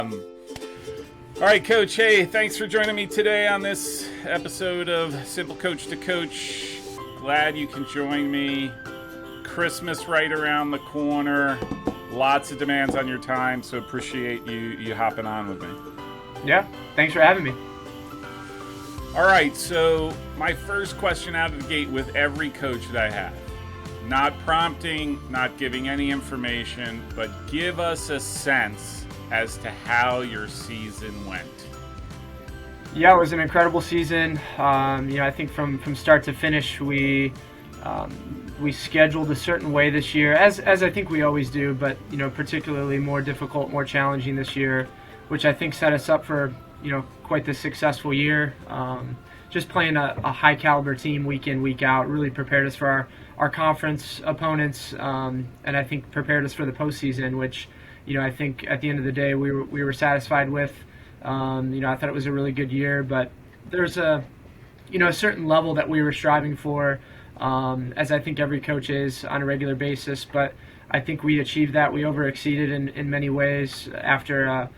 All right, Coach. Hey, thanks for joining me today on this episode of Simple Coach to Coach. Glad you can join me. Christmas right around the corner. Lots of demands on your time, so appreciate you hopping on with me. Yeah, thanks for having me. All right, so my first question out of the gate with every coach that I have. Not prompting, not giving any information, but give us a sense as to how your season went. Yeah, it was an incredible season. I think from start to finish, we scheduled a certain way this year, as I think we always do, but particularly more difficult, more challenging this year, which I think set us up for quite the successful year. Just playing a high caliber team week in, week out really prepared us for our conference opponents, and I think prepared us for the postseason, which I think at the end of the day we were satisfied with. I thought it was a really good year, but there's a certain level that we were striving for, as I think every coach is on a regular basis. But I think we achieved that. We over-exceeded in many ways after a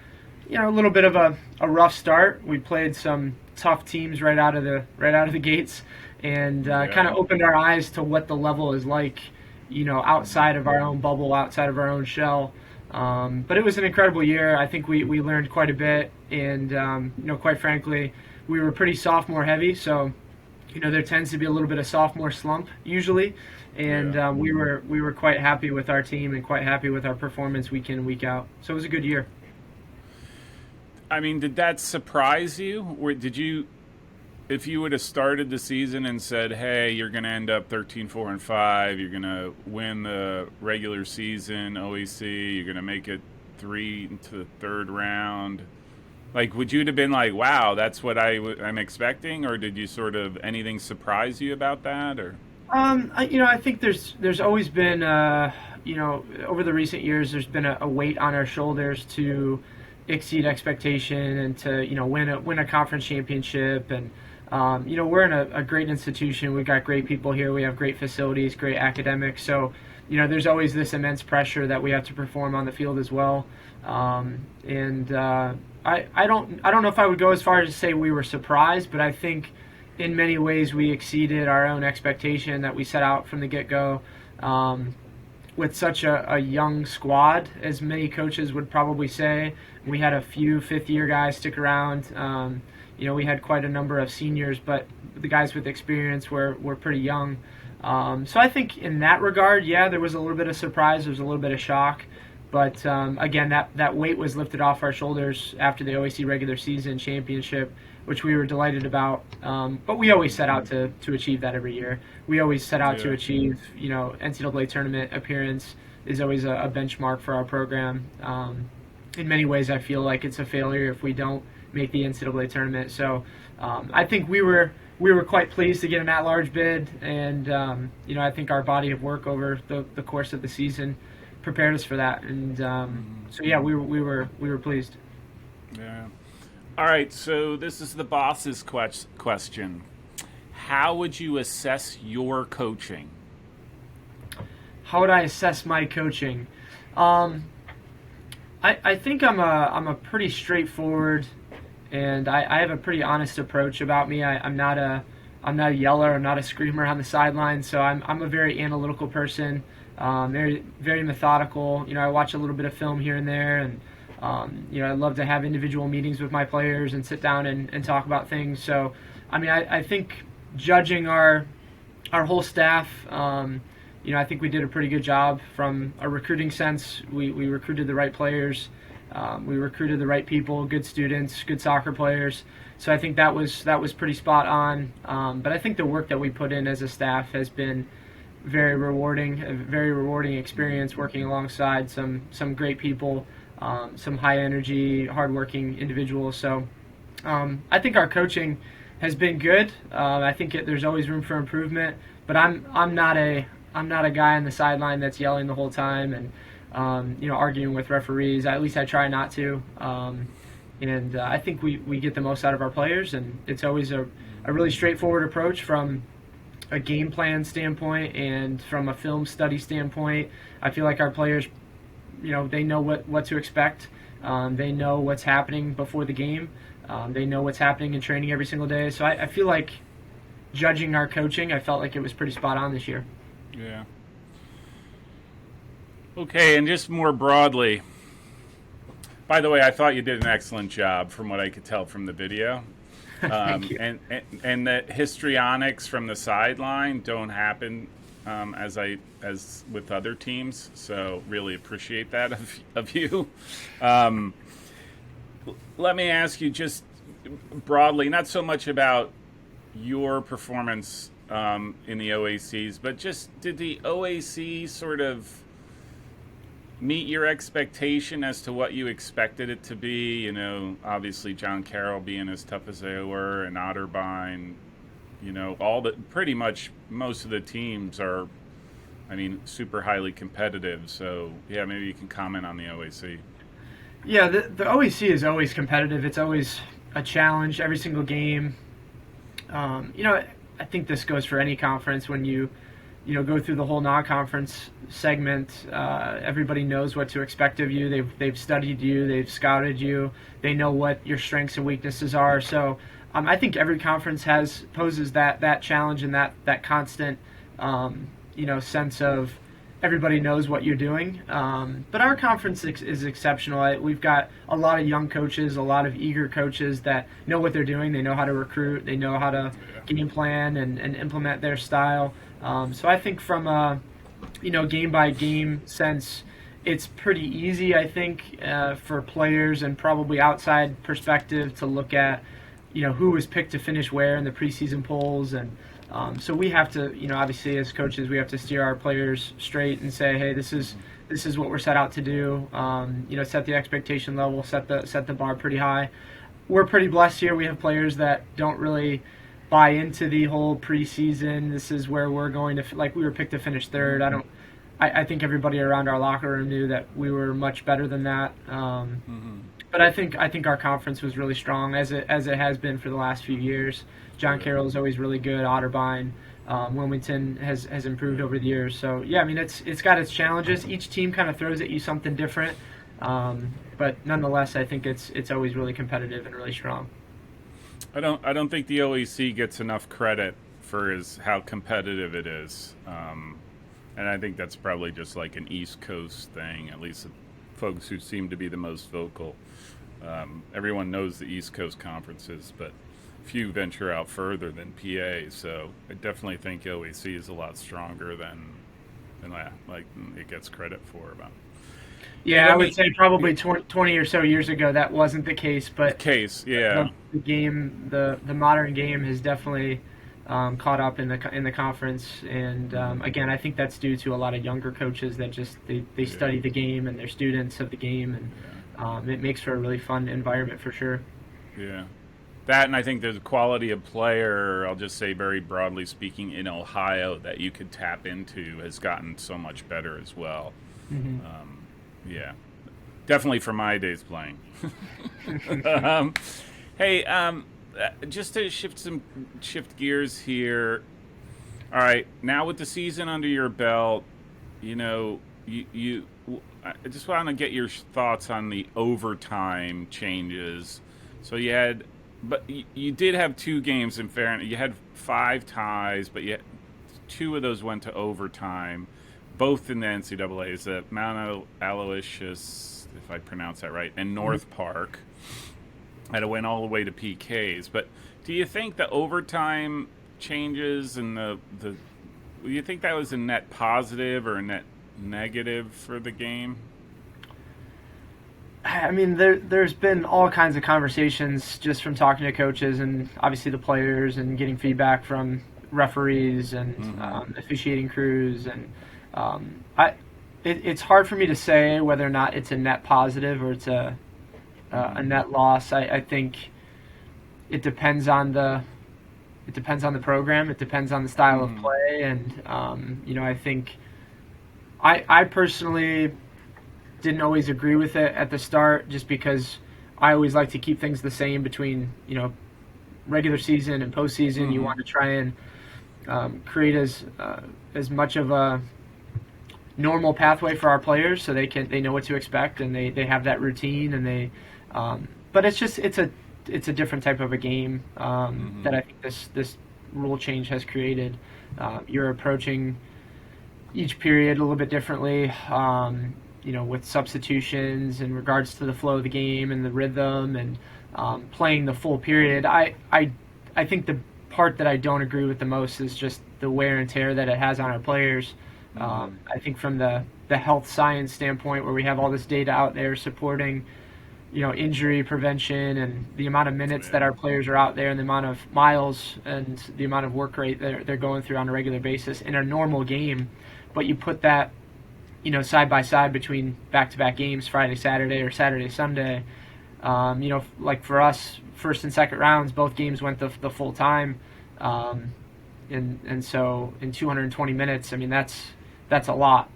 little bit of a rough start. We played some tough teams right out of the gates, and kind of opened our eyes to what the level is like, outside of our own bubble, outside of our own shell. But it was an incredible year. I think we learned quite a bit, and quite frankly, we were pretty sophomore heavy. So, there tends to be a little bit of sophomore slump usually, and we were quite happy with our team and quite happy with our performance week in, week out. So it was a good year. I mean, did that surprise you? Or if you would have started the season and said, hey, you're going to end up 13-4-5, you're going to win the regular season OEC, you're going to make it 3 into the third round, would you have been like, wow, that's what I'm expecting? Or did you anything surprise you about that? Or I think there's always been, over the recent years, there's been a weight on our shoulders to exceed expectation and to win a conference championship. And we're in a great institution. We've got great people here. We have great facilities, great academics. So there's always this immense pressure that we have to perform on the field as well. I don't know if I would go as far as to say we were surprised, but I think in many ways we exceeded our own expectation that we set out from the get-go. With such a young squad, as many coaches would probably say. We had a few fifth-year guys stick around. We had quite a number of seniors, but the guys with experience were pretty young. So I think in that regard, there was a little bit of surprise. There was a little bit of shock. But again, that weight was lifted off our shoulders after the OAC regular season championship, which we were delighted about. But we always set out to achieve that every year. We always set out to achieve, NCAA tournament appearance is always a benchmark for our program. In many ways, I feel like it's a failure if we don't make the NCAA tournament. So I think we were quite pleased to get an at-large bid, and I think our body of work over the course of the season prepared us for that. And we were pleased. Yeah. All right, so this is the boss's question. How would you assess your coaching? How would I assess my coaching? I think I'm a pretty straightforward, and I have a pretty honest approach about me. I'm not a yeller. I'm not a screamer on the sideline. So I'm a very analytical person, very very methodical. I watch a little bit of film here and there, and I love to have individual meetings with my players and sit down and talk about things. So, I think judging our whole staff, I think we did a pretty good job from a recruiting sense. We recruited the right players. We recruited the right people, good students, good soccer players. So I think that was pretty spot on. But I think the work that we put in as a staff has been very rewarding, a very rewarding experience working alongside some great people. Some high energy, hardworking individuals. So I think our coaching has been good. I think there's always room for improvement, but I'm not a guy on the sideline that's yelling the whole time and arguing with referees. At least I try not to. And I think we get the most out of our players, and it's always a really straightforward approach from a game plan standpoint and from a film study standpoint. I feel like our players, they know what to expect They know what's happening before the game. They know what's happening in training every single day. So I feel like judging our coaching, I felt like it was pretty spot on this year. Yeah. Okay, and just more broadly, by the way, I thought you did an excellent job from what I could tell from the video. Thank you. And the histrionics from the sideline don't happen as with other teams. So really appreciate that of you. Let me ask you just broadly, not so much about your performance in the OACs, but just did the OAC sort of meet your expectation as to what you expected it to be? You know, obviously John Carroll being as tough as they were, and Otterbein, you know, pretty much most of the teams are, I mean, super highly competitive. So yeah, maybe you can comment on the OAC. Yeah, the OAC is always competitive. It's always a challenge every single game. You know, I think this goes for any conference. When you go through the whole non-conference segment, everybody knows what to expect of you. They've studied you, they've scouted you, they know what your strengths and weaknesses are. So I think every conference poses that challenge and that constant sense of everybody knows what you're doing. But our conference is exceptional. We've got a lot of young coaches, a lot of eager coaches that know what they're doing. They know how to recruit. They know how to game plan and implement their style. So I think from a game by game sense, it's pretty easy, I think, for players and probably outside perspective to look at who was picked to finish where in the preseason polls. And so we have to, obviously as coaches, we have to steer our players straight and say, hey, this is what we're set out to do. Set the expectation level, set the bar pretty high. We're pretty blessed here. We have players that don't really buy into the whole preseason. This is where we're going to, like, we were picked to finish third. I think everybody around our locker room knew that we were much better than that. But I think our conference was really strong, as it has been for the last few years. John Carroll is always really good. Otterbein, Wilmington has improved over the years. So yeah, I mean it's got its challenges. Each team kind of throws at you something different, but nonetheless, I think it's always really competitive and really strong. I don't think the OEC gets enough credit for how competitive it is, and I think that's probably just like an East Coast thing. At least the folks who seem to be the most vocal. Everyone knows the East Coast conferences, but few venture out further than PA. So I definitely think OEC is a lot stronger than like it gets credit for. Yeah, I would say probably 20 or so years ago that wasn't the case, but yeah, the modern game has definitely caught up in the conference, and again, I think that's due to a lot of younger coaches that just they study the game and they're students of the game, and it makes for a really fun environment for sure. Yeah, that, and I think the quality of player, I'll just say very broadly speaking, in Ohio that you could tap into has gotten so much better as well. Mm-hmm. Yeah, definitely for my days playing. Hey, just to shift gears here. All right, now with the season under your belt, I just want to get your thoughts on the overtime changes. So you did have 2 games in fairness. You had 5 ties, but 2 of those went to overtime. Both in the NCAAs, at Mount Aloysius, if I pronounce that right, and North Park. And it went all the way to PKs. But do you think the overtime changes and do you think that was a net positive or a net negative for the game? I mean, there's been all kinds of conversations just from talking to coaches and obviously the players and getting feedback from referees and officiating crews, and it's hard for me to say whether or not it's a net positive or it's a net loss. I think it depends on the program. It depends on the style of play, and I think I personally didn't always agree with it at the start, just because I always like to keep things the same between regular season and postseason. You want to try and create as much of a normal pathway for our players, so they know what to expect, and they have that routine, and but it's a different type of a game that I think this rule change has created. You're approaching each period a little bit differently, with substitutions in regards to the flow of the game and the rhythm, and playing the full period. I think the part that I don't agree with the most is just the wear and tear that it has on our players. I think from the health science standpoint, where we have all this data out there supporting, injury prevention and the amount of minutes that our players are out there and the amount of miles and the amount of work rate they're going through on a regular basis in a normal game. But you put that, side by side between back-to-back games, Friday, Saturday, or Saturday, Sunday. Like for us, first and second rounds, both games went the full time. And so in 220 minutes, I mean, that's a lot.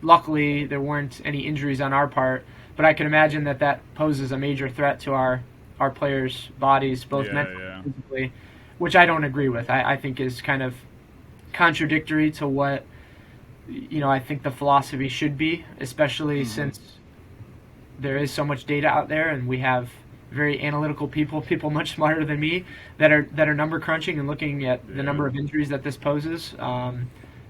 Luckily, there weren't any injuries on our part, but I can imagine that poses a major threat to our players' bodies, both mentally and physically, which I don't agree with. I think is kind of contradictory to what I think the philosophy should be, especially since there is so much data out there, and we have very analytical people much smarter than me that are number crunching and looking at the number of injuries that this poses.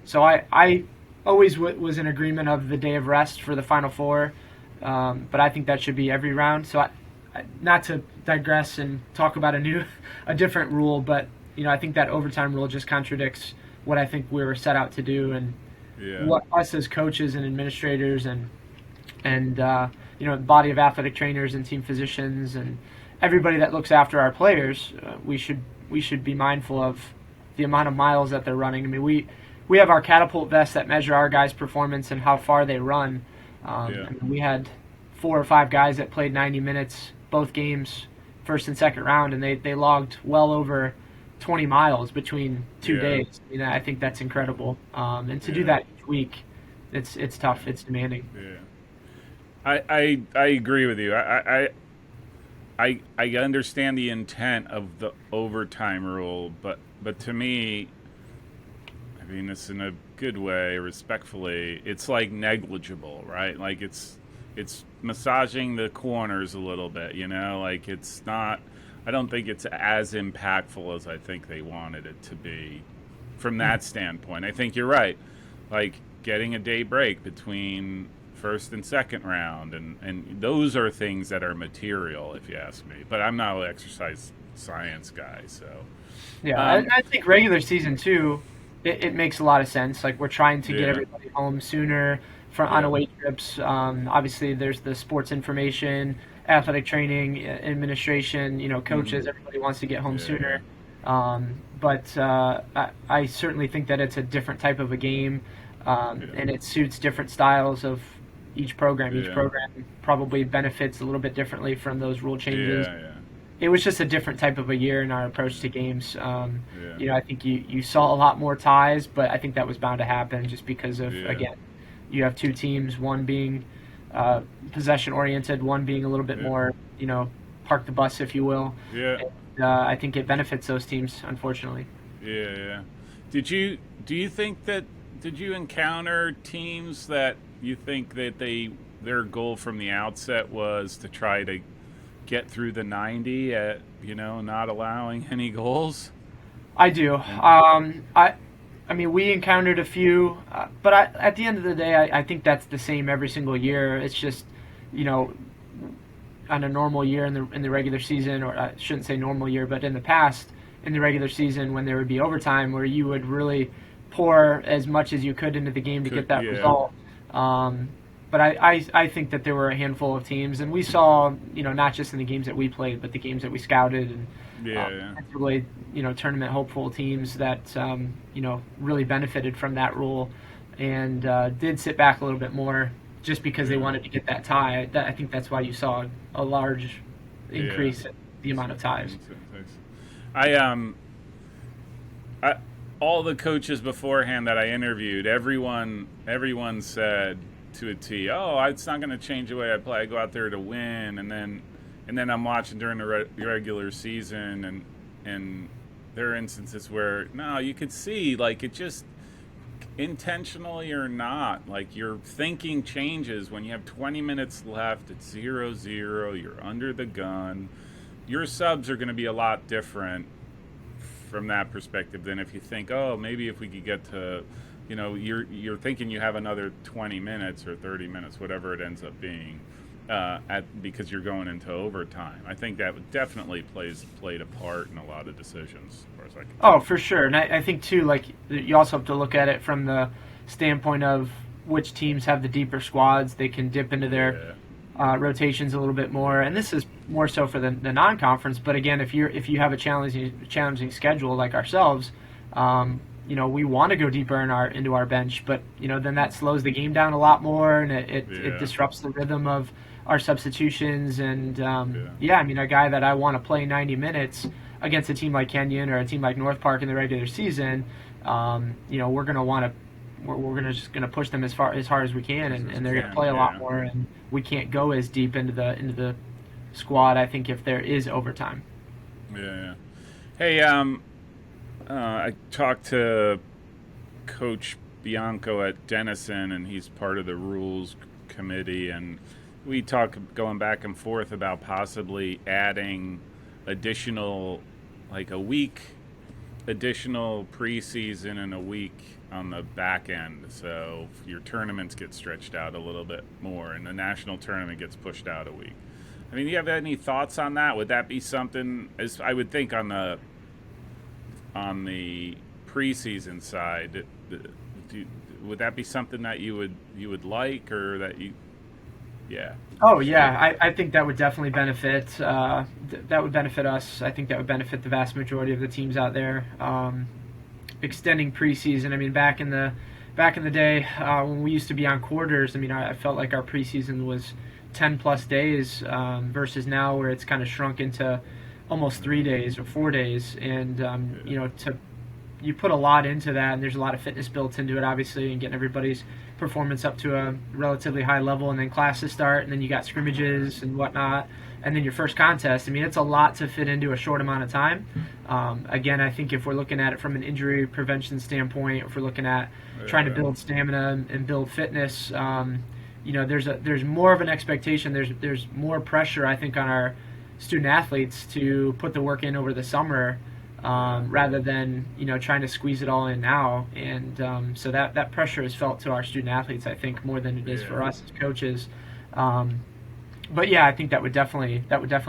So I always was in agreement of the day of rest for the Final Four, but I think that should be every round. So not to digress and talk about a different rule, but I think that overtime rule just contradicts what I think we were set out to do, and what us as coaches and administrators and body of athletic trainers and team physicians and everybody that looks after our players, we should be mindful of the amount of miles that they're running. I mean, we have our catapult vests that measure our guys' performance and how far they run. I mean, we had 4 or 5 guys that played 90 minutes both games, first and second round, and they logged well over 20 miles between 2 days. I mean, I think that's incredible. And to do that each week, it's tough. It's demanding. Yeah. I agree with you. I understand the intent of the overtime rule, but to me, I mean this in a good way, respectfully, it's like negligible, right? Like it's massaging the corners a little bit, like it's not. I don't think it's as impactful as I think they wanted it to be from that standpoint. I think you're right. Like getting a day break between first and second round, and those are things that are material, if you ask me. But I'm not an exercise science guy, so. Yeah, I think regular season too, it makes a lot of sense. Like we're trying to get everybody home sooner on away trips. Obviously, there's the sports information, athletic training, administration, coaches. Everybody wants to get home sooner. But I certainly think that it's a different type of a game, and it suits different styles of each program. Each program probably benefits a little bit differently from those rule changes. It was just a different type of a year in our approach to games. I think you saw a lot more ties, but I think that was bound to happen just because of, again, you have 2 teams, one being possession-oriented, one being a little bit more, park the bus, if you will. And, I think it benefits those teams, unfortunately. Did you encounter teams that you think that their goal from the outset was to try to get through the 90 at not allowing any goals? I do. I mean, we encountered a few, but at the end of the day, I think that's the same every single year. It's just, on a normal year in the regular season, or I shouldn't say normal year, but in the past, in the regular season, when there would be overtime, where you would really pour as much as you could into the game to get that result. But I think that there were a handful of teams, and we saw, not just in the games that we played, but the games that we scouted, and really, tournament hopeful teams that, really benefited from that rule and did sit back a little bit more just because they wanted to get that tie. I think that's why you saw a large increase in the amount of ties. All the coaches beforehand that I interviewed, everyone said to a T, it's not going to change the way I play. I go out there to win, and then I'm watching during the regular season, and there are instances where you could see like it just intentionally or not, like your thinking changes when you have 20 minutes left. It's 0-0. You're under the gun. Your subs are going to be a lot different from that perspective than if you think, oh, maybe if we could get to, you're thinking you have another 20 minutes or 30 minutes, whatever it ends up being, because you're going into overtime. I think that definitely played a part in a lot of decisions, as far as I can tell. Oh, for sure. And I think, too, like, you also have to look at it from the standpoint of which teams have the deeper squads. They can dip into their rotations a little bit more. And this is more so for the non-conference. But, again, if you have a challenging schedule like ourselves, we want to go deeper into our bench. But, then that slows the game down a lot more, and it disrupts the rhythm of our substitutions. And, a guy that I want to play 90 minutes against a team like Kenyon or a team like North Park in the regular season, we're just gonna push them as hard as we can, and they're gonna play a lot more, and we can't go as deep into the squad, I think, if there is overtime. Yeah. Hey, I talked to Coach Bianco at Denison, and he's part of the rules committee, and we talk going back and forth about possibly adding additional preseason and a week on the back end, so your tournaments get stretched out a little bit more and the national tournament gets pushed out a week. I mean, do you have any thoughts on that? Would that be something, as I would think on the preseason side, would that be something that you would like, or that you? Yeah. Oh yeah, I think that would definitely benefit. That would benefit us. I think that would benefit the vast majority of the teams out there. Extending preseason. I mean, back in the day when we used to be on quarters, I mean, I felt like our preseason was 10 plus days versus now where it's kind of shrunk into almost 3 days or 4 days, and you put a lot into that, and there's a lot of fitness built into it, obviously, and getting everybody's performance up to a relatively high level, and then classes start, and then you got scrimmages and whatnot, and then your first contest. I mean, it's a lot to fit into a short amount of time. Again, I think if we're looking at it from an injury prevention standpoint, if we're looking at trying to build stamina and build fitness, there's more of an expectation. There's more pressure, I think, on our student athletes to put the work in over the summer, rather than trying to squeeze it all in now, and so that pressure is felt to our student athletes, I think, more than it is for us as coaches. But yeah, I think that would definitely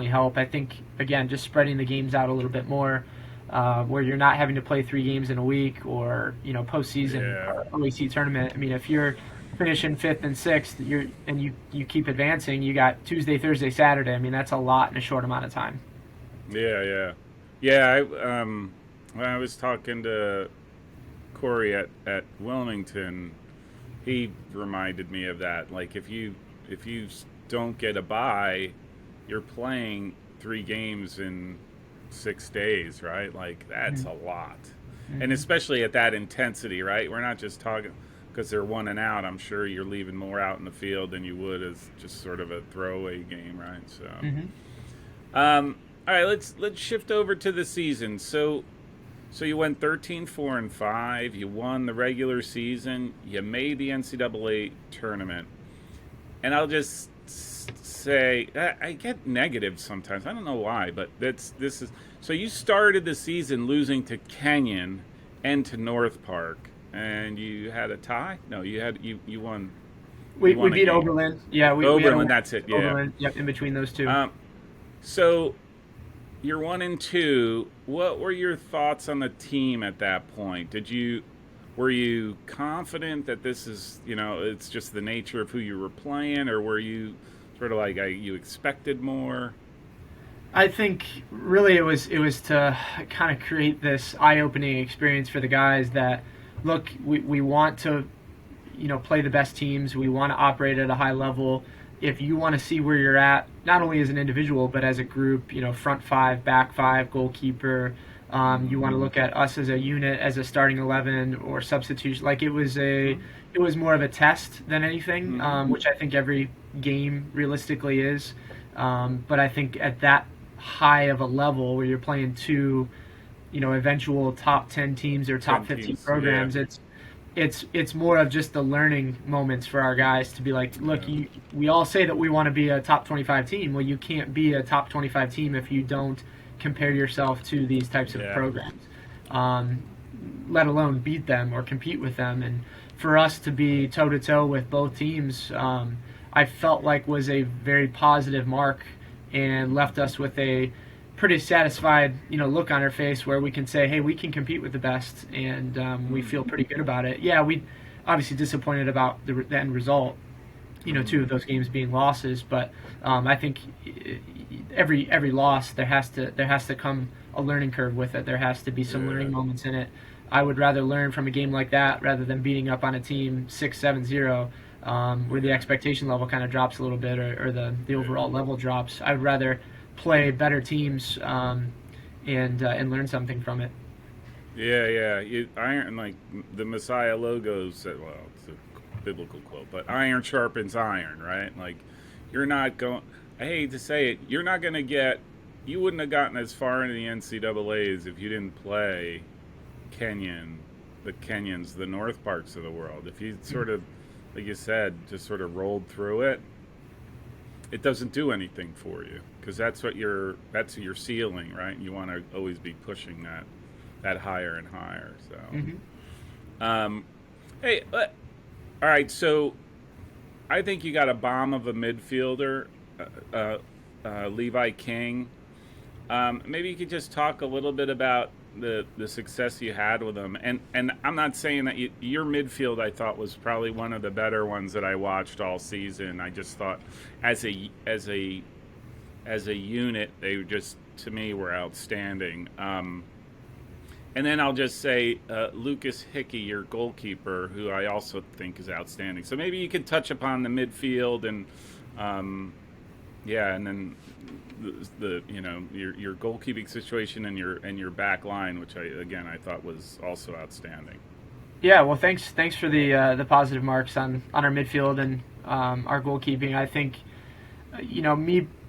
help. I think, again, just spreading the games out a little bit more, where you're not having to play 3 games in a week, or postseason or OAC tournament. I mean, if you're finishing 5th and 6th, you keep advancing, you got Tuesday, Thursday, Saturday. I mean, that's a lot in a short amount of time. Yeah, when I was talking to Corey at Wilmington, he reminded me of that. Like, if you don't get a bye, you're playing 3 games in 6 days, right? Like, that's a lot. And especially at that intensity, right? We're not just talking because they're 1 and out. I'm sure you're leaving more out in the field than you would as just sort of a throwaway game, right? So, all right, let's shift over to the season. So you went 13-4-5. You won the regular season. You made the NCAA tournament. And I'll just say I get negative sometimes. I don't know why, but this is so you started the season losing to Kenyon and to North Park, and you had a tie. No, you won. We beat Oberlin. Yeah, Oberlin. That's it. Yeah. Oberlin, yep, in between those two. So you're 1-2. What were your thoughts on the team at that point? Were you confident that this is, it's just the nature of who you were playing, or were you sort of like you expected more? I think really it was to kind of create this eye-opening experience for the guys that, look, we want to, play the best teams. We want to operate at a high level. If you want to see where you're at, not only as an individual, but as a group, front 5, back 5, goalkeeper, you want to look at us as a unit, as a starting 11 or substitution. Like, it was more of a test than anything, which I think every game realistically is. But I think at that high of a level where you're playing 2, eventual top 10 teams or top 15 programs, it's more of just the learning moments for our guys to be like, look, we all say that we want to be a top 25 team. Well, you can't be a top 25 team if you don't compare yourself to these types of programs, let alone beat them or compete with them. And for us to be toe to toe with both teams, I felt like was a very positive mark and left us with a pretty satisfied, look on our face where we can say, hey, we can compete with the best, and we feel pretty good about it. Yeah, we obviously disappointed about the end result, two of those games being losses, but I think every loss there has to come a learning curve with it. There has to be some learning moments in it. I would rather learn from a game like that rather than beating up on a team 6-7-0, where the expectation level kind of drops a little bit, or the overall level drops. I would rather play better teams and learn something from it. Iron, like the Messiah logo said, well, it's a biblical quote, but iron sharpens iron, right? Like, you're not going, I hate to say it, you wouldn't have gotten as far into the NCAAs if you didn't play the Kenyans, the North Parks of the world. If you sort of, like you said, just sort of rolled through it, it doesn't do anything for you, because that's your ceiling, right? You want to always be pushing that higher and higher. So, hey, all right. So, I think you got a bomb of a midfielder, Levi King. Maybe you could just talk a little bit about the success you had with him, and I'm not saying that your midfield I thought was probably one of the better ones that I watched all season. I just thought as a unit they just, to me, were outstanding. And then I'll just say Lucas Hickey, your goalkeeper, who I also think is outstanding. So maybe you could touch upon the midfield and and then your goalkeeping situation and your back line, which I thought was also outstanding. Yeah, well, thanks for the positive marks on our midfield and our goalkeeping. I think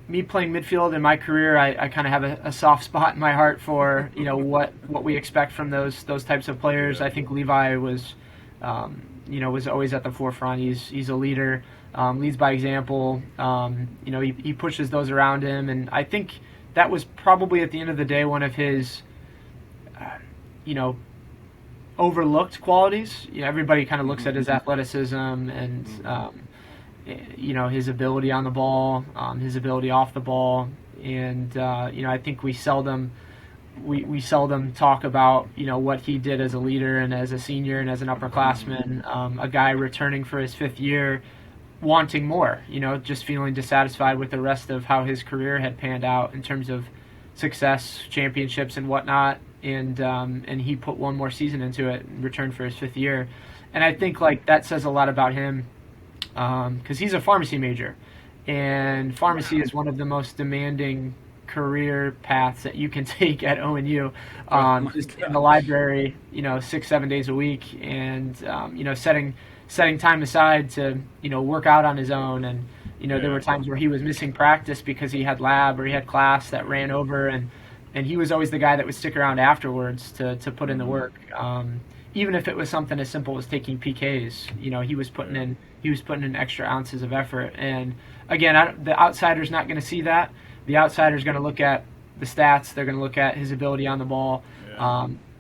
me playing midfield in my career, I kind of have a soft spot in my heart for what we expect from those types of players. I think Levi was always at the forefront. He's a leader. Leads by example. He pushes those around him, and I think that was probably at the end of the day one of his, overlooked qualities. Everybody kind of looks at his athleticism and his ability on the ball, his ability off the ball, and I think we seldom talk about what he did as a leader and as a senior and as an upperclassman, a guy returning for his fifth year, wanting more, just feeling dissatisfied with the rest of how his career had panned out in terms of success, championships, and whatnot. And he put one more season into it in return for his fifth year. And I think that says a lot about him, because he's a pharmacy major, and pharmacy is one of the most demanding career paths that you can take at ONU. Just in the library, 6-7 days a week, and setting time aside to work out on his own. And there were times where he was missing practice because he had lab or he had class that ran over, and he was always the guy that would stick around afterwards to put in the work. Even if it was something as simple as taking PKs, he was putting in extra ounces of effort. And again, the outsider's not going to see that. The outsider's going to look at the stats. They're going to look at his ability on the ball.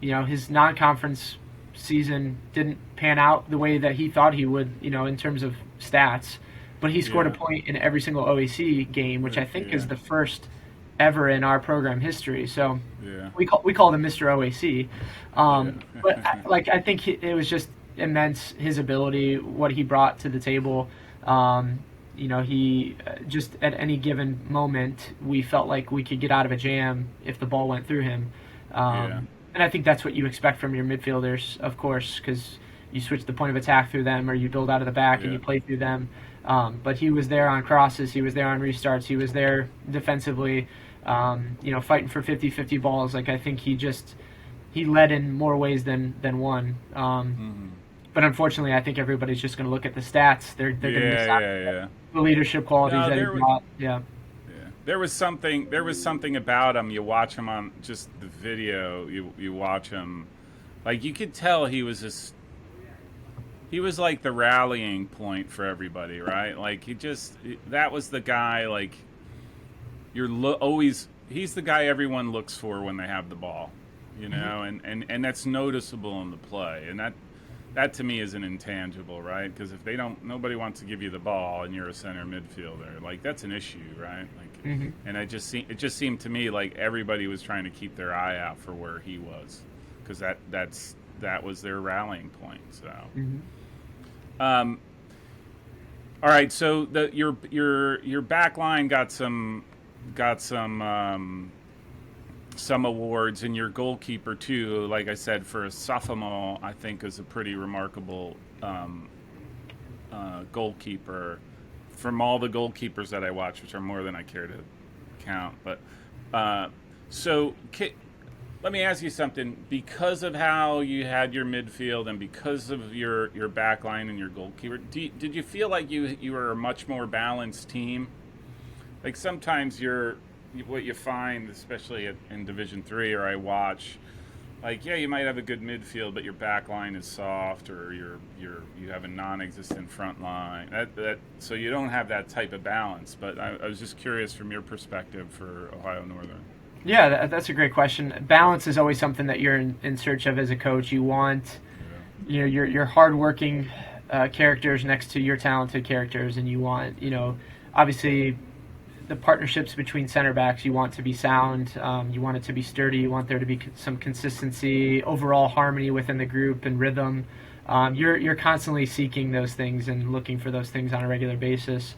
His non-conference season didn't pan out the way that he thought he would, in terms of stats. But he scored a point in every single OAC game, which I think is the first ever in our program history. So we called him Mr. OAC. But I think it was just immense, his ability, what he brought to the table. He just at any given moment, we felt like we could get out of a jam if the ball went through him. And I think that's what you expect from your midfielders, of course, because you switch the point of attack through them, or you build out of the back and you play through them. But he was there on crosses, he was there on restarts, he was there defensively, fighting for 50-50 balls. I think he led in more ways than one. But unfortunately, I think everybody's just going to look at the stats. They're going to miss out the leadership qualities that he brought. There was something about him. You watch him on just the video. You watch him, you could tell he was He was like the rallying point for everybody, right? Like that was the guy. Like always, he's the guy everyone looks for when they have the ball, and that's noticeable in the play, and that to me is an intangible, right? Because if nobody wants to give you the ball and you're a center midfielder, like that's an issue, right? Like, and it just seemed to me like everybody was trying to keep their eye out for where he was, because that was their rallying point. So, all right. So your back line got some awards, and your goalkeeper too. Like I said, for a sophomore, I think is a pretty remarkable goalkeeper from all the goalkeepers that I watch, which are more than I care to count. But let me ask you something. Because of how you had your midfield and because of your back line and your goalkeeper, did you feel like you were a much more balanced team? Like sometimes what you find, especially in Division III, or I watch, like you might have a good midfield, but your back line is soft, or you have a non-existent front line. So you don't have that type of balance. But I was just curious from your perspective for Ohio Northern. Yeah, that's a great question. Balance is always something that you're in search of as a coach. You want, your hardworking characters next to your talented characters, and you want, obviously, the partnerships between center backs, you want to be sound. You want it to be sturdy. You want there to be some consistency, overall harmony within the group and rhythm. You're constantly seeking those things and looking for those things on a regular basis.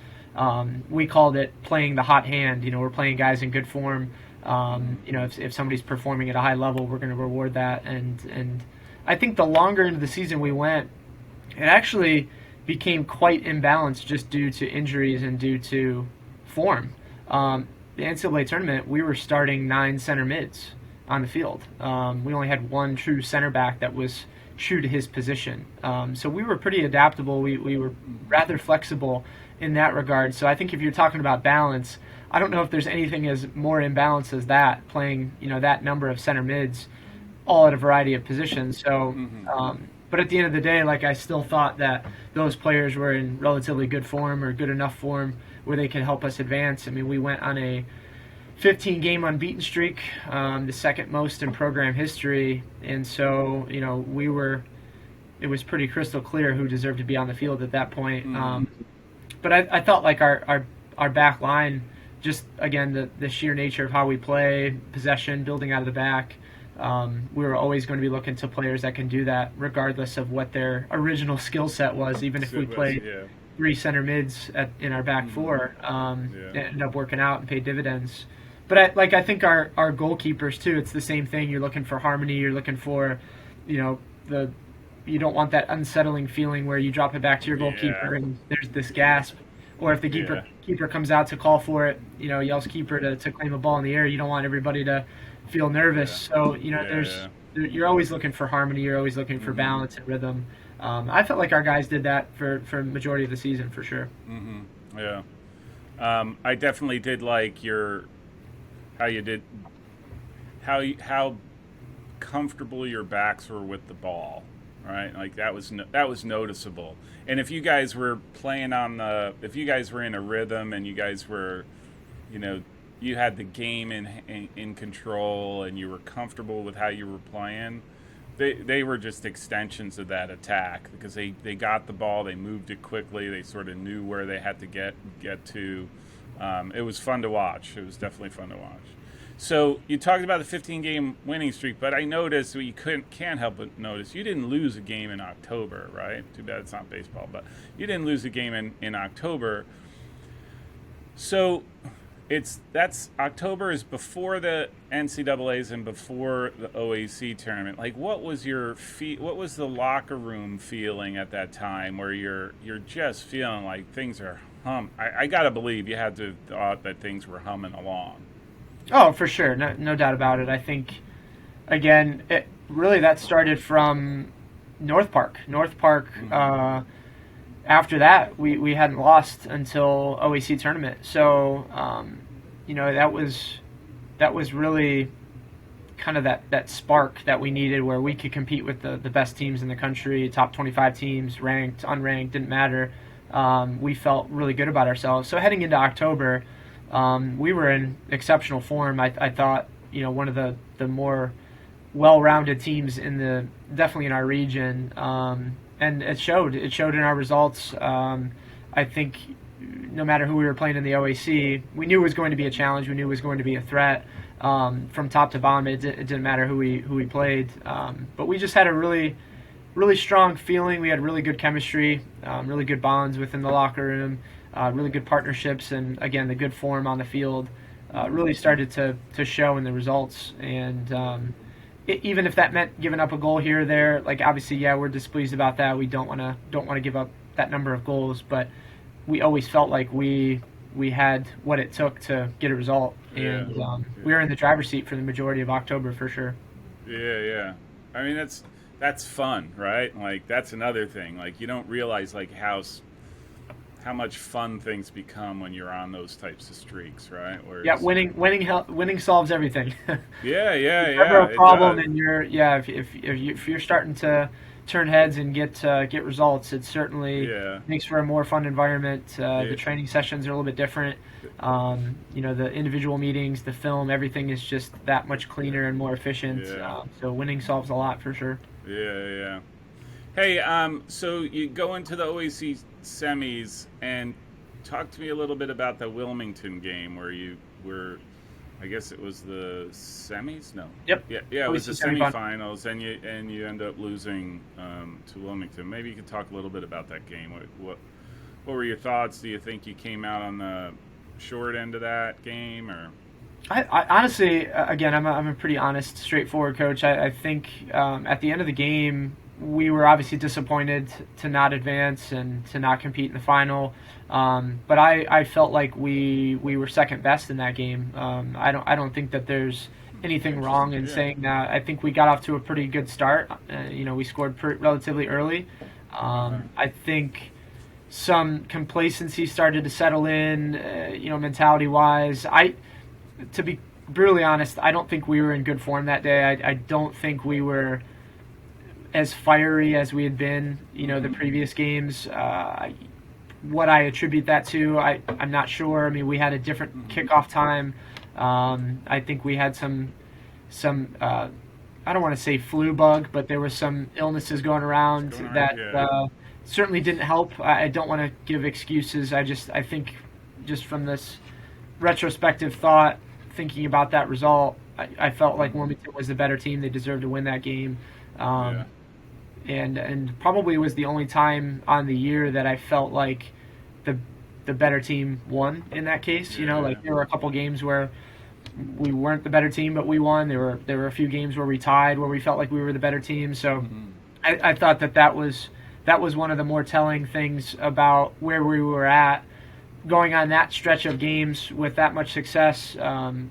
We called it playing the hot hand. We're playing guys in good form. If somebody's performing at a high level, we're going to reward that. And I think the longer into the season we went, it actually became quite imbalanced just due to injuries and due to form. The NCAA tournament, we were starting 9 center mids on the field. We only had one true center back that was true to his position. So we were pretty adaptable. We were rather flexible in that regard. So I think if you're talking about balance, I don't know if there's anything as more imbalanced as that, playing that number of center mids all at a variety of positions. So, but at the end of the day, like I still thought that those players were in relatively good form or good enough form where they could help us advance. I mean, we went on a 15-game unbeaten streak, the second most in program history, and so it was pretty crystal clear who deserved to be on the field at that point. But I felt like our back line, just again the sheer nature of how we play, possession, building out of the back, we were always going to be looking to players that can do that regardless of what their original skill set was. Even if we played 3 center mids in our back four, it ended up working out and paid dividends. But I think our goalkeepers too, it's the same thing. You're looking for harmony. You're looking for, you don't want that unsettling feeling where you drop it back to your goalkeeper and there's this gasp. Or if the keeper comes out to call for it, yells keeper to claim a ball in the air, you don't want everybody to feel nervous. So, you're always looking for harmony. You're always looking for balance and rhythm. I felt like our guys did that for the majority of the season, for sure. Yeah. I definitely did like how comfortable your backs were with the ball, right? Like that was noticeable. And if you guys were if you guys were in a rhythm and you guys were, you had the game in control and you were comfortable with how you were playing, they were just extensions of that attack because they got the ball, they moved it quickly, they sort of knew where they had to get to. It was fun to watch. It was definitely fun to watch. So you talked about the 15-game winning streak, but I noticed what you can't help but notice you didn't lose a game in October, right? Too bad it's not baseball, but you didn't lose a game in October. So October is before the NCAAs and before the OAC tournament. Like, what was the locker room feeling at that time where you're just feeling like things are I gotta believe you had to have thought that things were humming along. Oh, for sure. No doubt about it. I think, again, that started from North Park. After that, we hadn't lost until OAC tournament. So, that was really kind of that spark that we needed where we could compete with the best teams in the country, top 25 teams, ranked, unranked, didn't matter. We felt really good about ourselves. So heading into October, we were in exceptional form. I thought, one of the more well-rounded teams definitely in our region, and it showed in our results. I think no matter who we were playing in the OAC, we knew it was going to be a challenge. We knew it was going to be a threat. From top to bottom, it didn't matter who we played. But we just had a really, really strong feeling. We had really good chemistry, really good bonds within the locker room, really good partnerships, and again, the good form on the field really started to show in the results. And even if that meant giving up a goal here or there, like obviously, yeah, we're displeased about that. We don't want to give up that number of goals, but we always felt like we had what it took to get a result, and we were in the driver's seat for the majority of October for sure. Yeah. I mean, that's fun, right? Like that's another thing. Like you don't realize like how much fun things become when you're on those types of streaks, right? Yeah, winning solves everything. Yeah. If you have a problem and if you're starting to turn heads and get results, it certainly makes for a more fun environment. The training sessions are a little bit different. The individual meetings, the film, everything is just that much cleaner and more efficient. So winning solves a lot for sure. Yeah. Hey, so you go into the OAC semis, and talk to me a little bit about the Wilmington game where you were. I guess it was the semis. No. Yep. Yeah. It was the semifinals, and you end up losing to Wilmington. Maybe you could talk a little bit about that game. What were your thoughts? Do you think you came out on the short end of that game, or? I honestly, again, I'm a pretty honest, straightforward coach. I think at the end of the game, we were obviously disappointed to not advance and to not compete in the final. But I felt like we were second best in that game. I don't think that there's anything wrong in saying that. I think we got off to a pretty good start. We scored relatively early. I think some complacency started to settle in, mentality-wise. To be brutally honest, I don't think we were in good form that day. I don't think we were as fiery as we had been, the previous games. What I attribute that to, I'm not sure. I mean, we had a different kickoff time. I think we had some I don't want to say flu bug, but there was some illnesses going around that certainly didn't help. I don't want to give excuses. I think just from this retrospective thought, thinking about that result, I felt like Wilmington was the better team. They deserved to win that game. And probably was the only time on the year that I felt like the better team won in that case. There were a couple games where we weren't the better team, but we won. There were a few games where we tied, where we felt like we were the better team. So I thought that was one of the more telling things about where we were at going on that stretch of games with that much success.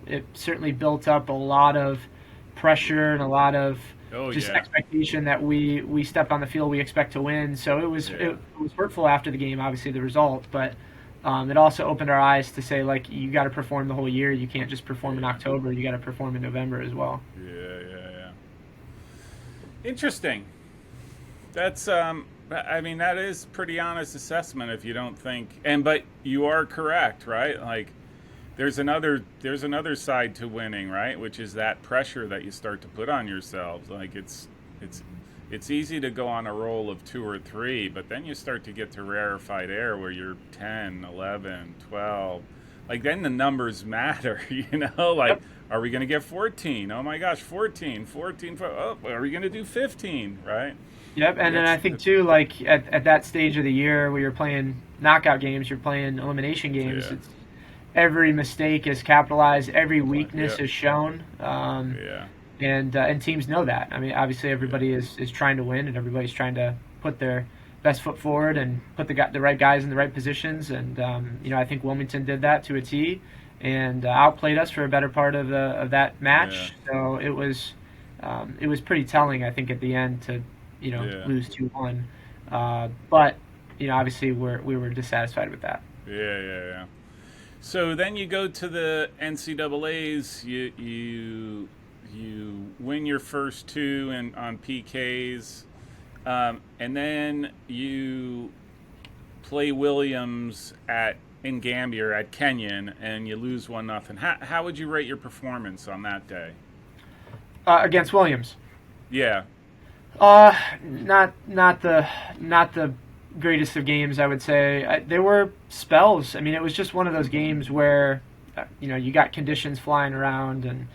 It certainly built up a lot of pressure and a lot of expectation that we stepped on the field, we expect to win. So it was hurtful after the game, obviously the result, but it also opened our eyes to say, like, you got to perform the whole year. You can't just perform in October. You got to perform in November as well. Yeah. Interesting. That's that is pretty honest assessment if you don't think, but you are correct, right? Like, there's another side to winning, right? Which is that pressure that you start to put on yourselves. Like it's easy to go on a roll of 2 or 3, but then you start to get to rarefied air where you're 10, 11, 12. Like then the numbers matter, like, are we going to get 14? Oh my gosh, 14. Oh, are we going to do 15, right? Yep, and then I think too, like at that stage of the year where you're playing knockout games, you're playing elimination games, every mistake is capitalized, every weakness is shown, and teams know that. I mean, obviously everybody is trying to win, and everybody's trying to put their best foot forward and put the right guys in the right positions. And I think Wilmington did that to a T, and outplayed us for a better part of that match. So it was pretty telling, I think, at the end to lose 2-1. But obviously we were dissatisfied with that. So then you go to the NCAAs. You you win your first two on PKs, and then you play Williams in Gambier at Kenyon, and you lose 1-0. How would you rate your performance on that day? Against Williams. Yeah. Not the greatest of games, I would say. There were spells. I mean, it was just one of those games where, you got conditions flying around, and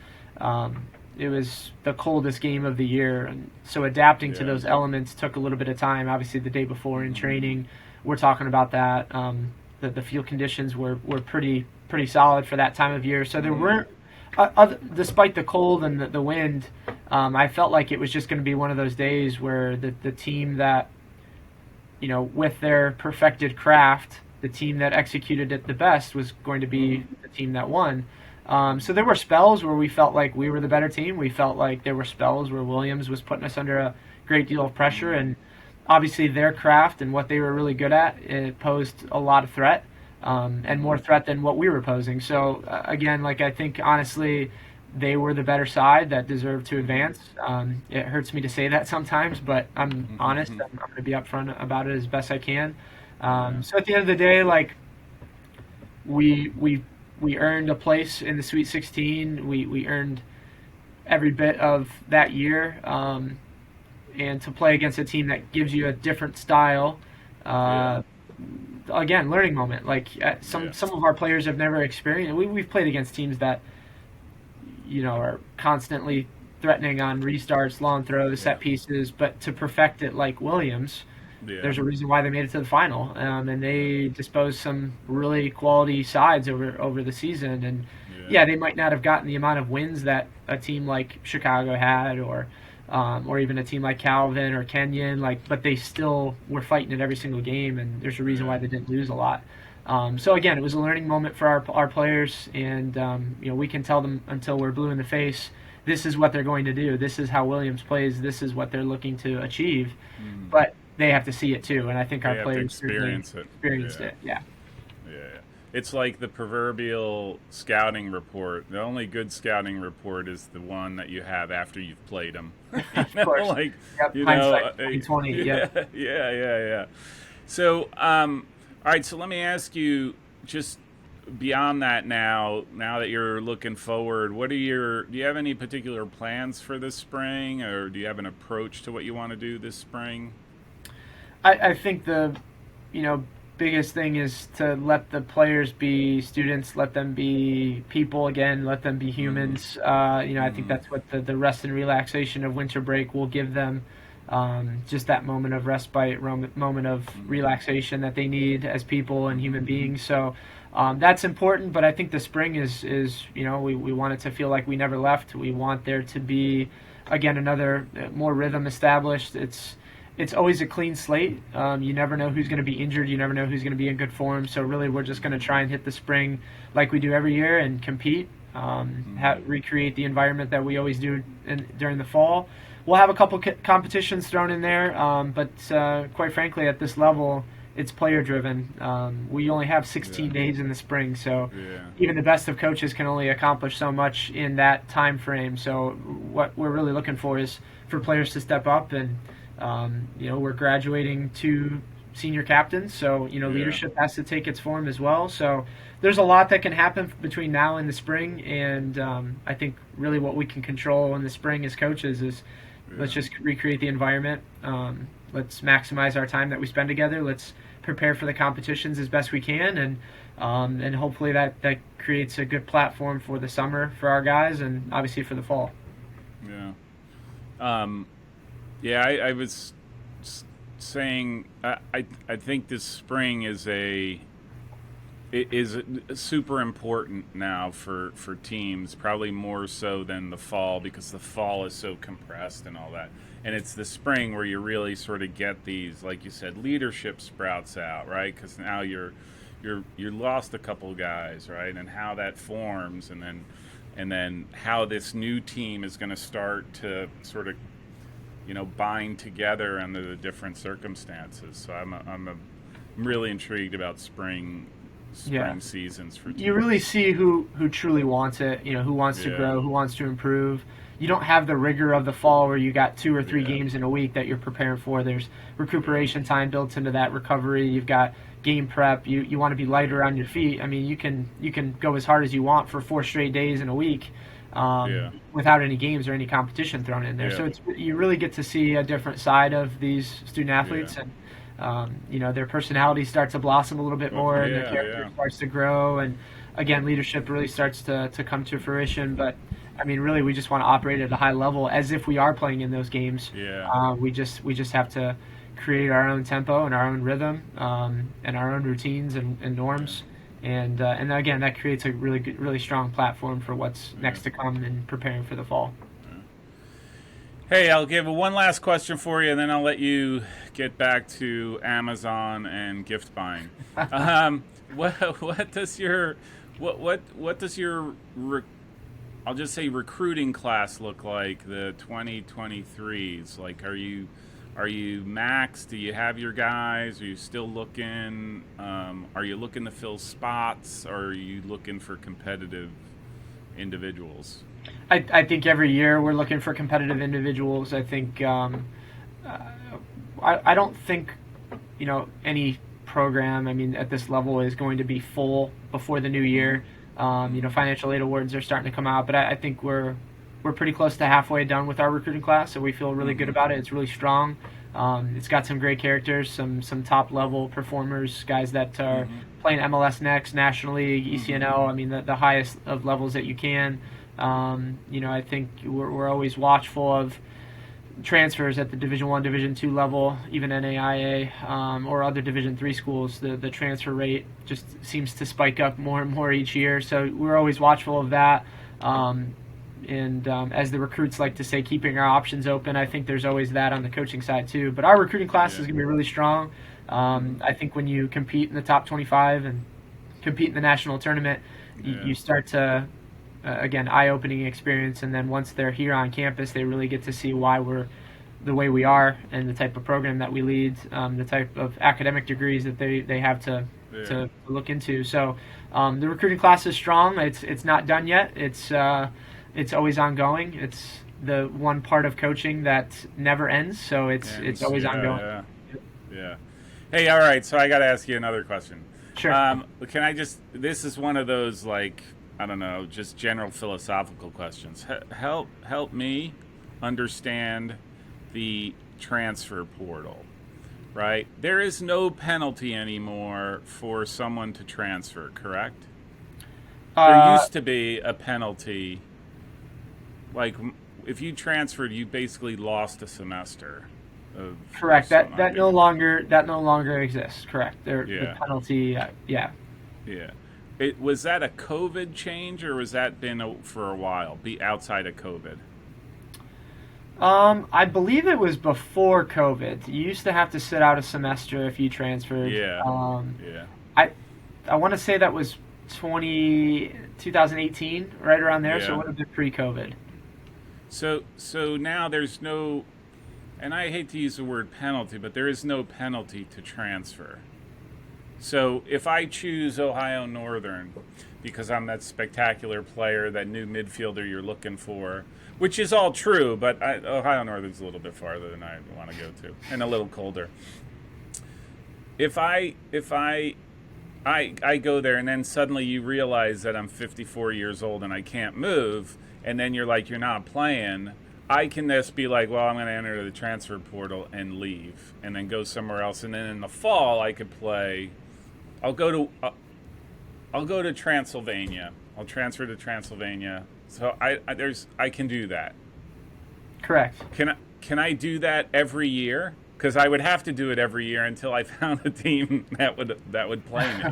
it was the coldest game of the year, and so adapting to those elements took a little bit of time. Obviously, the day before in training, we're talking about that. The field conditions were pretty solid for that time of year, so there weren't. Despite the cold and the wind, I felt like it was just going to be one of those days where the team that, with their perfected craft, the team that executed it the best was going to be the team that won. So there were spells where we felt like we were the better team. We felt like there were spells where Williams was putting us under a great deal of pressure, and obviously their craft and what they were really good at, it posed a lot of threat. And more threat than what we were posing. So again, I think honestly, they were the better side that deserved to advance. It hurts me to say that sometimes, but I'm honest. I'm going to be upfront about it as best I can. So at the end of the day, we earned a place in the Sweet 16. We earned every bit of that year, and to play against a team that gives you a different style. Again, learning moment. Some of our players have never experienced. We've played against teams that, are constantly threatening on restarts, long throws, set pieces. But to perfect it like Williams, there's a reason why they made it to the final, and they disposed some really quality sides over the season. And they might not have gotten the amount of wins that a team like Chicago had, or even a team like Calvin or Kenyon, but they still were fighting it every single game, and there's a reason why they didn't lose a lot. So again, it was a learning moment for our players, and we can tell them until we're blue in the face, this is what they're going to do, this is how Williams plays, this is what they're looking to achieve, but they have to see it too, and I think our players experienced it. Yeah. It's like the proverbial scouting report. The only good scouting report is the one that you have after you've played them. Of course. Hindsight 2020. Yeah. So, all right. So let me ask you, just beyond that, now that you're looking forward, do you have any particular plans for this spring, or do you have an approach to what you want to do this spring? I think the biggest thing is to let the players be students, let them be people again, let them be humans. I think that's what the rest and relaxation of winter break will give them, just that moment of respite, moment of relaxation that they need as people and human beings. So that's important, but I think the spring is we want it to feel like we never left. We want there to be, again, another more rhythm established. It's always a clean slate. You never know who's going to be injured. You never know who's going to be in good form. So really, we're just going to try and hit the spring like we do every year and compete, recreate the environment that we always do during the fall. We'll have a couple competitions thrown in there, but quite frankly, at this level, it's player-driven. We only have 16 days in the spring, so even the best of coaches can only accomplish so much in that time frame. So what we're really looking for is for players to step up, and we're graduating to senior captains, so leadership has to take its form as well. So there's a lot that can happen between now and the spring, and I think really what we can control in the spring as coaches is let's just recreate the environment. Let's maximize our time that we spend together. Let's prepare for the competitions as best we can, and hopefully that creates a good platform for the summer for our guys, and obviously for the fall. I was saying I think this spring is super important now for teams, probably more so than the fall, because the fall is so compressed and all that. And it's the spring where you really sort of get these, like you said, leadership sprouts out, right? Because now you're lost a couple guys, right? And how that forms, and then how this new team is going to start to sort of bind together under the different circumstances. So I'm really intrigued about spring seasons for teams. You really see who truly wants it, who wants to grow, who wants to improve. you don't have the rigor of the fall where you got 2 or 3 games in a week that you're preparing for. There's recuperation time built into that recovery. You've got game prep. You want to be lighter on your feet. I mean, you can go as hard as you want for 4 straight days in a week without any games or any competition thrown in there. So you really get to see a different side of these student athletes, and their personality starts to blossom a little bit more, and their character starts to grow, and again, leadership really starts to come to fruition. But I mean, really, we just want to operate at a high level as if we are playing in those games. We just have to create our own tempo and our own rhythm, and our own routines and norms. And again, that creates a really strong platform for what's next to come and preparing for the fall. Hey, I'll give one last question for you, and then I'll let you get back to Amazon and gift buying. What does your I'll just say recruiting class look like, the 2023s? Like, are you maxed? Do you have your guys? Are you still looking? Are you looking to fill spots? Or are you looking for competitive individuals? I think every year we're looking for competitive individuals. I think I don't think any program, I mean, at this level is going to be full before the new year. Financial aid awards are starting to come out, but I think we're pretty close to halfway done with our recruiting class, so we feel really good about it. It's really strong. It's got some great characters, some top level performers, guys that are playing MLS Next, National League, ECNL. I mean, the highest of levels that you can. I think we're always watchful of transfers at the Division I, Division II level, even NAIA, or other Division III schools. The transfer rate just seems to spike up more and more each year, so we're always watchful of that. And as the recruits like to say, keeping our options open. I think there's always that on the coaching side too. But our recruiting class is going to be really strong. I think when you compete in the top 25 and compete in the national tournament, you start to, again, eye-opening experience. And then once they're here on campus, they really get to see why we're the way we are and the type of program that we lead, the type of academic degrees that they have to look into. So the recruiting class is strong. It's not done yet. It's always ongoing. It's the one part of coaching that never ends, so it's always ongoing. Yeah. Hey, all right, so I got to ask you another question. Sure. Can I this is one of those, like, I don't know, just general philosophical questions. Help me understand the transfer portal, right? There is no penalty anymore for someone to transfer, correct? There used to be a penalty. Like, if you transferred, you basically lost a semester. Correct. That no longer exists. Correct. The penalty. Yeah. Was that a COVID change, or was that been for a while? Be outside of COVID. I believe it was before COVID. You used to have to sit out a semester if you transferred. I want to say that was 2018, right around there. So it would have been pre-COVID. So now there's no, and I hate to use the word penalty, but there is no penalty to transfer. So if I choose Ohio Northern because I'm that spectacular player, that new midfielder you're looking for, which is all true, but Ohio Northern's a little bit farther than I want to go to, and a little colder. If I go there and then suddenly you realize that I'm 54 years old and I can't move, and then you're like, you're not playing, I can just be like, well, I'm going to enter the transfer portal and leave and then go somewhere else. And then in the fall, I could play. I'll go to Transylvania. I'll transfer to Transylvania. So I can do that. Correct. Can I do that every year? Because I would have to do it every year until I found a team that would play me.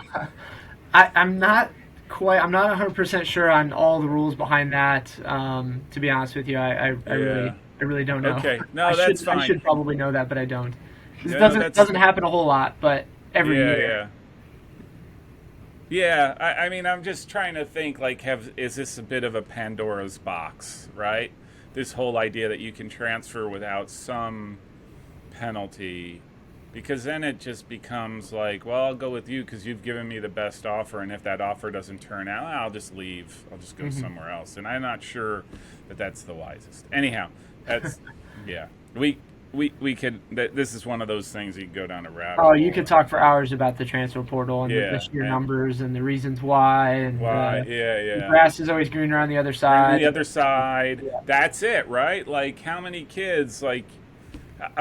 I'm not 100% sure on all the rules behind that. To be honest with you, I really don't know. Okay, no, that's fine. I should probably know that, but I don't. It doesn't happen a whole lot, but every year. Yeah, I mean, I'm just trying to think, like, is this a bit of a Pandora's box, right? This whole idea that you can transfer without some penalty. because then it just becomes like, well, I'll go with you because you've given me the best offer, and if that offer doesn't turn out, I'll just leave. I'll just go somewhere else, and I'm not sure that that's the wisest. Anyhow, that's yeah. We could. This is one of those things you can go down a rabbit hole. Oh, you could talk for hours about the transfer portal and the sheer numbers and the reasons why. And the grass is always greener on the other side. The other side. Yeah. That's it, right? Like, how many kids, like,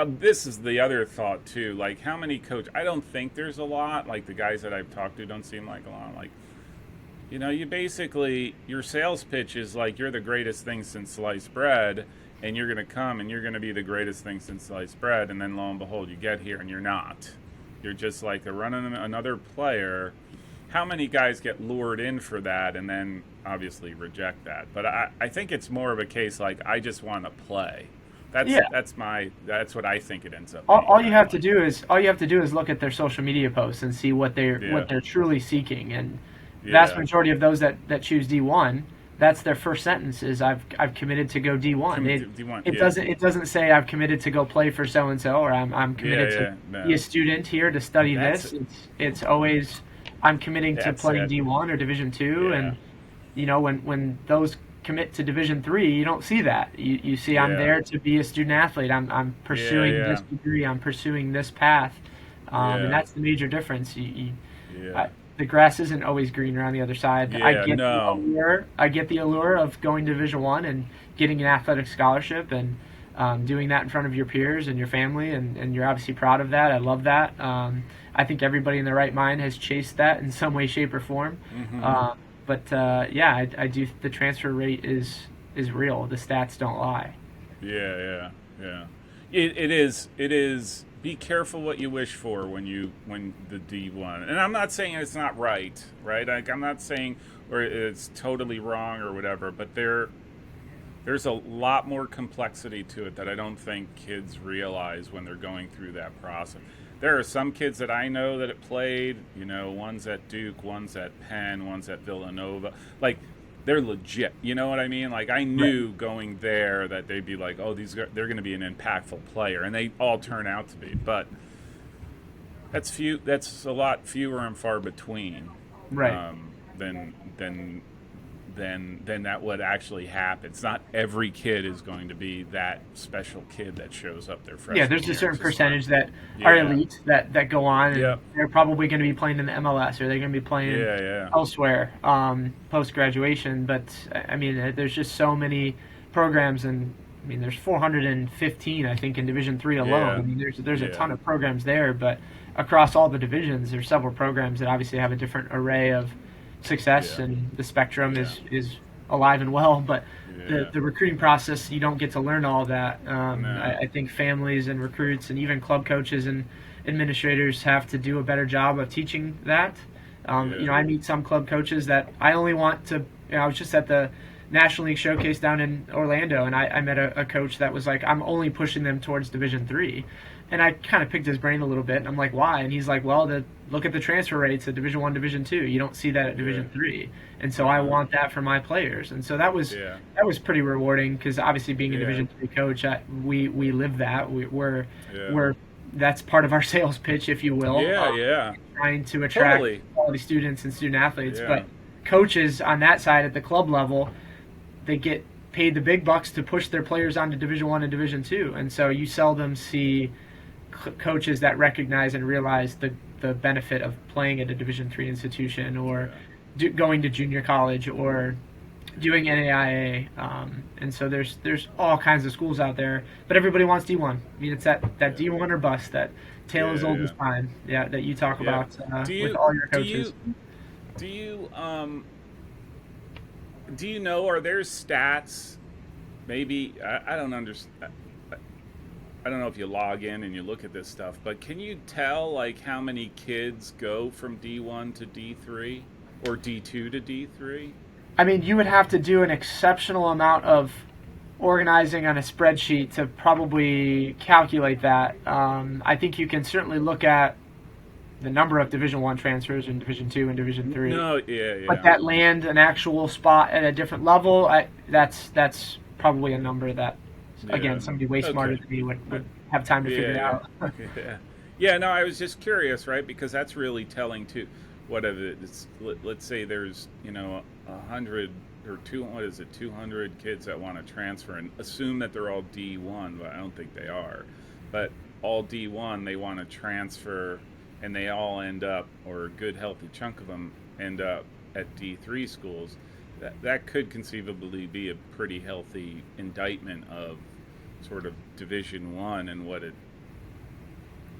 this is the other thought, too. Like, how many I don't think there's a lot. Like, the guys that I've talked to don't seem like a lot. Like, you know, you basically, your sales pitch is like, you're the greatest thing since sliced bread. And you're going to come and you're going to be the greatest thing since sliced bread. And then lo and behold, you get here and you're not. You're just like running another player. How many guys get lured in for that and then obviously reject that? But I think it's more of a case like, I just want to play. That's what I think it ends up being. All you have to do is look at their social media posts and see what they're truly seeking. And vast majority of those that choose D1, that's their first sentence is I've committed to go D1. It doesn't say I've committed to go play for so and so, or I'm committed to be a student here to study this. It's always I'm committing to playing D1 or Division II, and you know when those commit to Division III, you don't see that. You see I'm there to be a student athlete. I'm pursuing this degree. I'm pursuing this path, and that's the major difference. The grass isn't always greener on the other side. I get the allure of going to Division I and getting an athletic scholarship and doing that in front of your peers and your family, and you're obviously proud of that. I love that. I think everybody in their right mind has chased that in some way, shape, or form. I do. The transfer rate is real. The stats don't lie. Yeah. It is. Be careful what you wish for when the D1. And I'm not saying it's not right? Like, I'm not saying or it's totally wrong or whatever, but there's a lot more complexity to it that I don't think kids realize when they're going through that process. There are some kids that I know that have played, you know, one's at Duke, one's at Penn, one's at Villanova. Like, they're legit, you know what I mean? Like, I knew going there that they'd be like, oh, they're going to be an impactful player, and they all turn out to be. But that's a lot fewer and far between, right? Than that would actually happen. It's not every kid is going to be that special kid that shows up their freshman year. There's a certain percentage that are elite that go on, and they're probably going to be playing in the MLS, or they're going to be playing elsewhere post-graduation. But, I mean, there's just so many programs, and, I mean, there's 415, I think, in Division III alone. I mean, there's a ton of programs there, but across all the divisions, there's several programs that obviously have a different array of success, and the spectrum is alive and well, but the recruiting process, you don't get to learn all that. I think families and recruits and even club coaches and administrators have to do a better job of teaching that. You know, I meet some club coaches that I only want to, you know, I was just at the National League Showcase down in Orlando, and I met a coach that was like, I'm only pushing them towards Division III. And I kind of picked his brain a little bit, and I'm like, why? And he's like, well, look at the transfer rates at Division I, Division II. You don't see that at Division III. And so I want that for my players. And so that was pretty rewarding, because obviously being a Division III coach, we live that. We're that's part of our sales pitch, if you will. Trying to attract quality students and student athletes. But coaches on that side at the club level, they get paid the big bucks to push their players onto Division I and Division II. And so you seldom see coaches that recognize and realize the benefit of playing at a Division III institution, or going to junior college, or doing NAIA. And so there's all kinds of schools out there, but everybody wants D1. I mean, it's that D1 or bust, that tale as old as time that you talk about with all your coaches. Do you know, are there stats, maybe, I don't understand, I don't know if you log in and you look at this stuff, but can you tell, like, how many kids go from D1 to D3 or D2 to D3? I mean, you would have to do an exceptional amount of organizing on a spreadsheet to probably calculate that. I think you can certainly look at the number of Division I transfers in Division II and Division III. But that land an actual spot at a different level, that's probably a number that, again, somebody way smarter than me would have time to figure it out. Yeah, no, I was just curious, right? Because that's really telling too. What if it's let's say there's 100 or two, what is it, 200 kids that want to transfer, and assume that they're all D1, but I don't think they are. But all D1, they want to transfer, and they all end up, or a good healthy chunk of them end up at D3 schools. That could conceivably be a pretty healthy indictment of sort of Division 1 and what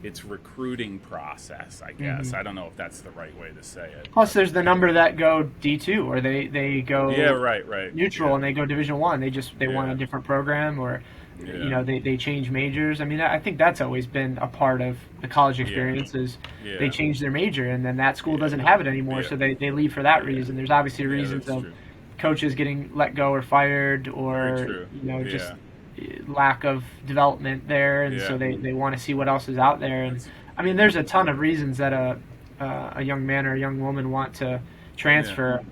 its recruiting process, I guess. I don't know if that's the right way to say it. Plus, there's the number that go D2, or they go right neutral, yeah. and they go Division 1. They want a different program, or they change majors. I mean, I think that's always been a part of the college experience is they change their major, and then that school doesn't have it anymore, so they leave for that reason. There's obviously reasons of coaches getting let go or fired, or just lack of development there, and so they want to see what else is out there. And I mean, there's a ton of reasons that a young man or a young woman want to transfer.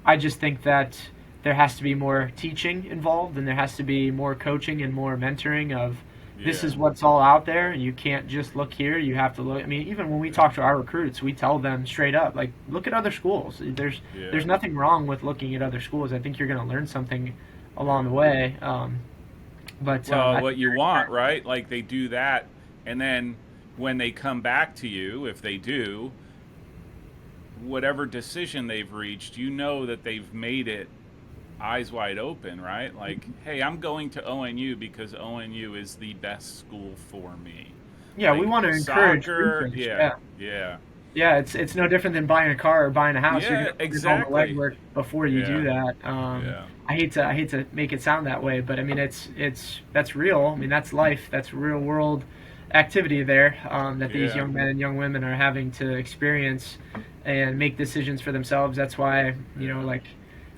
I just think that there has to be more teaching involved, and there has to be more coaching and more mentoring of this is what's all out there, and you can't just look here. You have to look. I mean, even when we talk to our recruits, we tell them straight up, like, look at other schools. There's nothing wrong with looking at other schools. I think you're going to learn something along the way. But what you want, right? Like, they do that, and then when they come back to you, if they do, whatever decision they've reached, that they've made it eyes wide open, right? Like, hey, I'm going to ONU because ONU is the best school for me. Yeah, like, we want to encourage soccer. Yeah, it's no different than buying a car or buying a house. Yeah, You're going to exactly. all the legwork before you do that. I hate to make it sound that way, but I mean that's real. I mean, that's life. That's real world activity there that these young men and young women are having to experience and make decisions for themselves. That's why like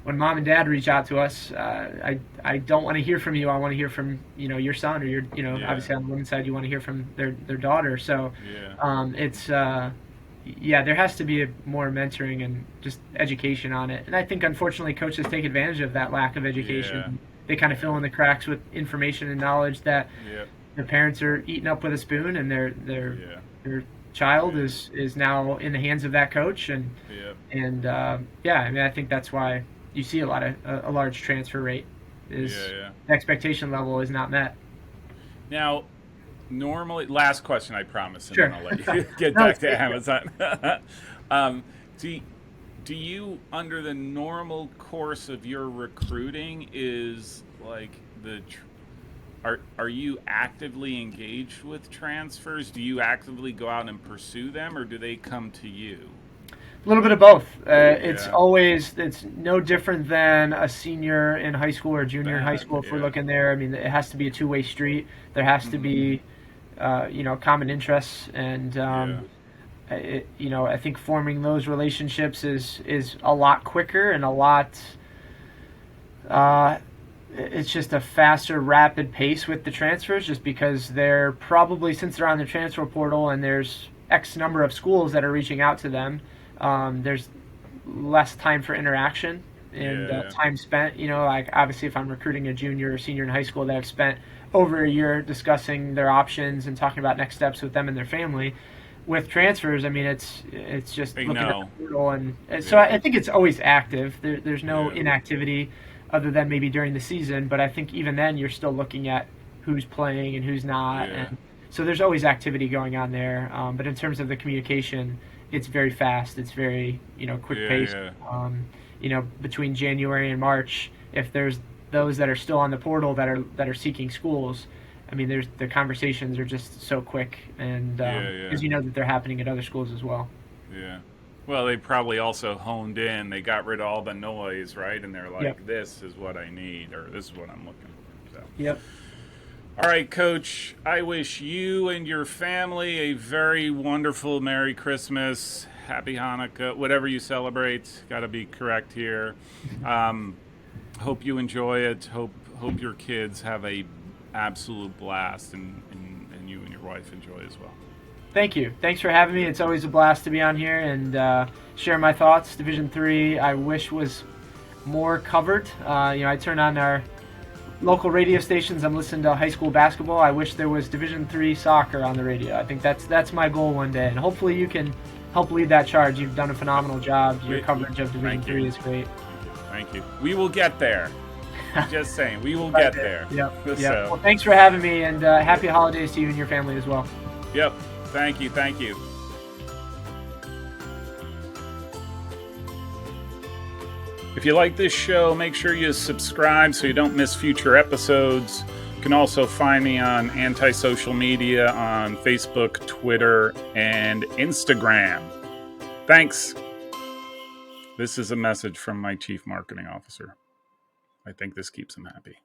when mom and dad reach out to us, I don't want to hear from you. I want to hear from your son, or your obviously on the women's side you want to hear from their daughter. So it's there has to be more mentoring and just education on it. And I think, unfortunately, coaches take advantage of that lack of education. Yeah. They kind of fill in the cracks with information and knowledge that the parents are eating up with a spoon, and their child is now in the hands of that coach. And I mean, I think that's why you see a large transfer rate. The expectation level is not met. Now, normally, last question, I promise, and sure. then I'll let you get back to Amazon. Do you, under the normal course of your recruiting, is like are you actively engaged with transfers? Do you actively go out and pursue them, or do they come to you? A little bit of both. It's no different than a senior in high school or junior in high school if we're looking there. I mean, it has to be a two-way street. There has to be common interests, and I think forming those relationships is a lot quicker and a lot. It's just a faster, rapid pace with the transfers, just because they're probably, since they're on the transfer portal and there's X number of schools that are reaching out to them, there's less time for interaction and time spent. Like, obviously, if I'm recruiting a junior or senior in high school that I've spent over a year discussing their options and talking about next steps with them and their family. With transfers, I mean, it's just looking at the portal, and so I think it's always active. There's no inactivity other than maybe during the season, but I think even then you're still looking at who's playing and who's not, and so there's always activity going on there. But in terms of the communication, it's very fast. It's very quick paced. Between January and March, if there's those that are still on the portal that are seeking schools, I mean, the conversations are just so quick, and because that they're happening at other schools as well. Yeah. Well, they probably also honed in. They got rid of all the noise, right? And they're like, this is what I need, or this is what I'm looking for. So. Yep. All right, Coach, I wish you and your family a very wonderful Merry Christmas, Happy Hanukkah, whatever you celebrate. Got to be correct here. Hope you enjoy it. Hope your kids have a absolute blast, and you and your wife enjoy as well. Thank you. Thanks for having me. It's always a blast to be on here and share my thoughts. Division III, I wish was more covered. I turned on our local radio stations. I'm listening to high school basketball. I wish there was Division III soccer on the radio. I think that's my goal one day, and hopefully you can help lead that charge. You've done a phenomenal job. Your coverage of Division III is great. Thank you. We will get there. Just saying, we will get there. Yep. So, Well, thanks for having me, and happy holidays to you and your family as well. Yep. Thank you. Thank you. If you like this show, make sure you subscribe so you don't miss future episodes. You can also find me on anti-social media on Facebook, Twitter, and Instagram. Thanks. This is a message from my Chief Marketing Officer. I think this keeps him happy.